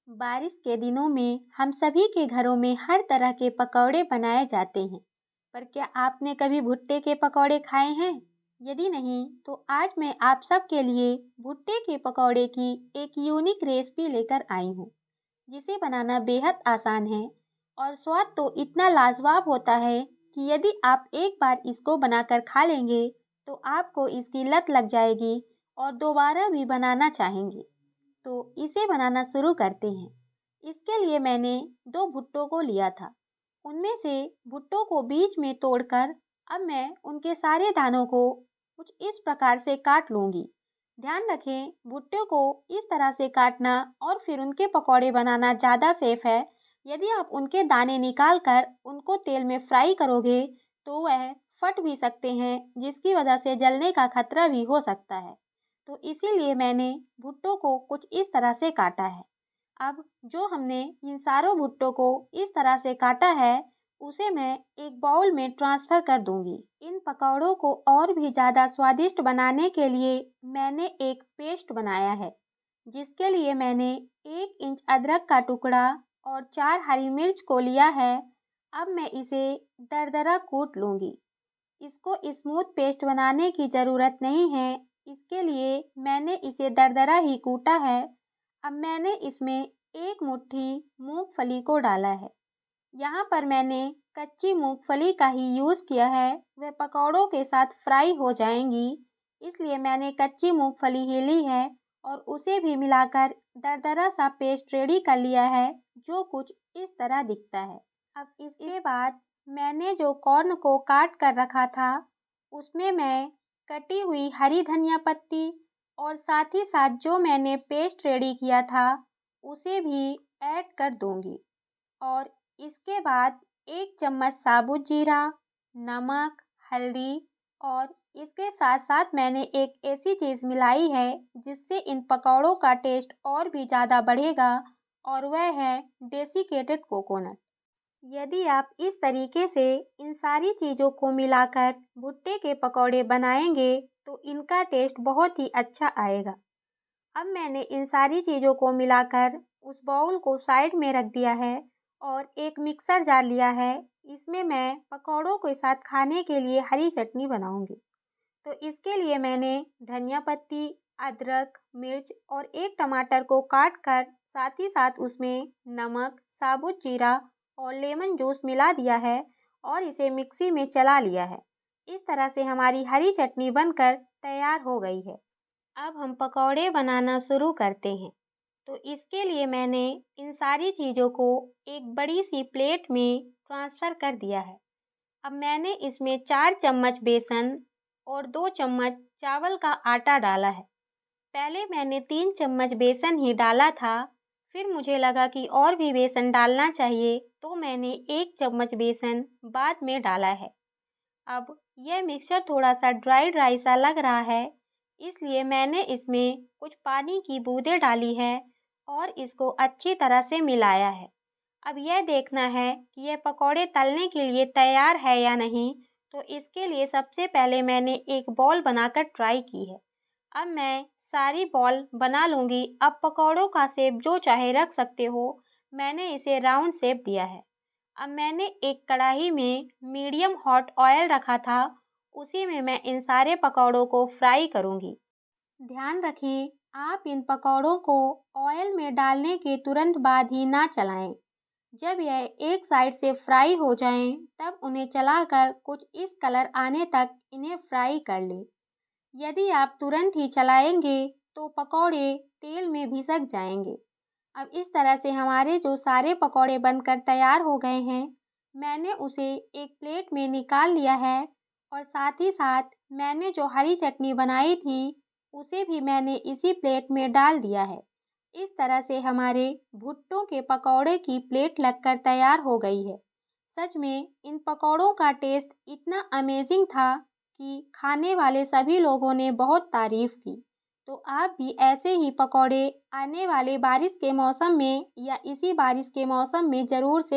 बारिश के दिनों में हम सभी के घरों में हर तरह के पकौड़े बनाए जाते हैं। पर क्या आपने कभी भुट्टे के पकौड़े खाए हैं? यदि नहीं, तो आज मैं आप सब के लिए भुट्टे के पकौड़े की एक यूनिक रेसिपी लेकर आई हूँ, जिसे बनाना बेहद आसान है और स्वाद तो इतना लाजवाब होता है कि यदि आप एक बार इसको बनाकर खा लेंगे, तो आपको इसकी लत लग जाएगी और दोबारा भी बनाना चाहेंगे। तो इसे बनाना शुरू करते हैं। इसके लिए मैंने 2 भुट्टों को लिया था। उनमें से भुट्टों को बीच में तोड़कर अब मैं उनके सारे दानों को कुछ इस प्रकार से काट लूँगी। ध्यान रखें, भुट्टे को इस तरह से काटना और फिर उनके पकौड़े बनाना ज़्यादा सेफ है। यदि आप उनके दाने निकाल कर उनको तेल में फ्राई करोगे, तो वह फट भी सकते हैं, जिसकी वजह से जलने का खतरा भी हो सकता है। तो इसीलिए मैंने भुट्टों को कुछ इस तरह से काटा है। अब जो हमने इन सारों भुट्टों को इस तरह से काटा है, उसे मैं एक बाउल में ट्रांसफ़र कर दूंगी। इन पकौड़ों को और भी ज़्यादा स्वादिष्ट बनाने के लिए मैंने एक पेस्ट बनाया है, जिसके लिए मैंने 1 इंच अदरक का टुकड़ा और 4 हरी मिर्च को लिया है। अब मैं इसे दरदरा कूट लूँगी। इसको स्मूथ पेस्ट बनाने की ज़रूरत नहीं है, इसके लिए मैंने इसे दरदरा ही कूटा है। अब मैंने इसमें 1 मुट्ठी मूंगफली को डाला है। यहाँ पर मैंने कच्ची मूंगफली का ही यूज़ किया है, वे पकौड़ों के साथ फ्राई हो जाएंगी, इसलिए मैंने कच्ची मूंगफली ही ली है और उसे भी मिलाकर दरदरा सा पेस्ट रेडी कर लिया है, जो कुछ इस तरह दिखता है। अब इसके बाद मैंने जो कॉर्न को काट कर रखा था, उसमें मैं कटी हुई हरी धनिया पत्ती और साथ ही साथ जो मैंने पेस्ट रेडी किया था, उसे भी ऐड कर दूंगी। और इसके बाद 1 चम्मच साबुत जीरा, नमक, हल्दी और इसके साथ साथ मैंने एक ऐसी चीज़ मिलाई है जिससे इन पकौड़ों का टेस्ट और भी ज़्यादा बढ़ेगा, और वह है डेसिकेटेड कोकोनट। यदि आप इस तरीके से इन सारी चीज़ों को मिलाकर भुट्टे के पकौड़े बनाएंगे, तो इनका टेस्ट बहुत ही अच्छा आएगा। अब मैंने इन सारी चीज़ों को मिलाकर उस बाउल को साइड में रख दिया है और एक मिक्सर जार लिया है। इसमें मैं पकौड़ों के साथ खाने के लिए हरी चटनी बनाऊंगी। तो इसके लिए मैंने धनिया पत्ती, अदरक, मिर्च और 1 टमाटर को काट कर साथ ही साथ उसमें नमक, साबुत जीरा और लेमन जूस मिला दिया है और इसे मिक्सी में चला लिया है। इस तरह से हमारी हरी चटनी बनकर तैयार हो गई है। अब हम पकौड़े बनाना शुरू करते हैं। तो इसके लिए मैंने इन सारी चीज़ों को एक बड़ी सी प्लेट में ट्रांसफ़र कर दिया है। अब मैंने इसमें 4 चम्मच बेसन और 2 चम्मच चावल का आटा डाला है। पहले मैंने 3 चम्मच बेसन ही डाला था, फिर मुझे लगा कि और भी बेसन डालना चाहिए, तो मैंने 1 चम्मच बेसन बाद में डाला है। अब यह मिक्सचर थोड़ा सा ड्राई सा लग रहा है, इसलिए मैंने इसमें कुछ पानी की बूंदें डाली है और इसको अच्छी तरह से मिलाया है। अब यह देखना है कि यह पकौड़े तलने के लिए तैयार है या नहीं, तो इसके लिए सबसे पहले मैंने एक बॉल बनाकर ट्राई की है। अब मैं सारी बॉल बना लूँगी। अब पकौड़ों का शेप जो चाहे रख सकते हो, मैंने इसे राउंड शेप दिया है। अब मैंने एक कढ़ाई में मीडियम हॉट ऑयल रखा था, उसी में मैं इन सारे पकौड़ों को फ्राई करूँगी। ध्यान रखें, आप इन पकौड़ों को ऑयल में डालने के तुरंत बाद ही ना चलाएं। जब यह एक साइड से फ्राई हो जाएं, तब उन्हें चलाकर कुछ इस कलर आने तक इन्हें फ्राई कर लें। यदि आप तुरंत ही चलाएंगे, तो पकौड़े तेल में भिसक जाएंगे। अब इस तरह से हमारे जो सारे पकौड़े बनकर तैयार हो गए हैं, मैंने उसे एक प्लेट में निकाल लिया है और साथ ही साथ मैंने जो हरी चटनी बनाई थी, उसे भी मैंने इसी प्लेट में डाल दिया है। इस तरह से हमारे भुट्टों के पकौड़े की प्लेट लगकर तैयार हो गई है। सच में इन पकौड़ों का टेस्ट इतना अमेजिंग था कि खाने वाले सभी लोगों ने बहुत तारीफ़ की। तो आप भी ऐसे ही पकौड़े आने वाले बारिश के मौसम में या इसी बारिश के मौसम में ज़रूर से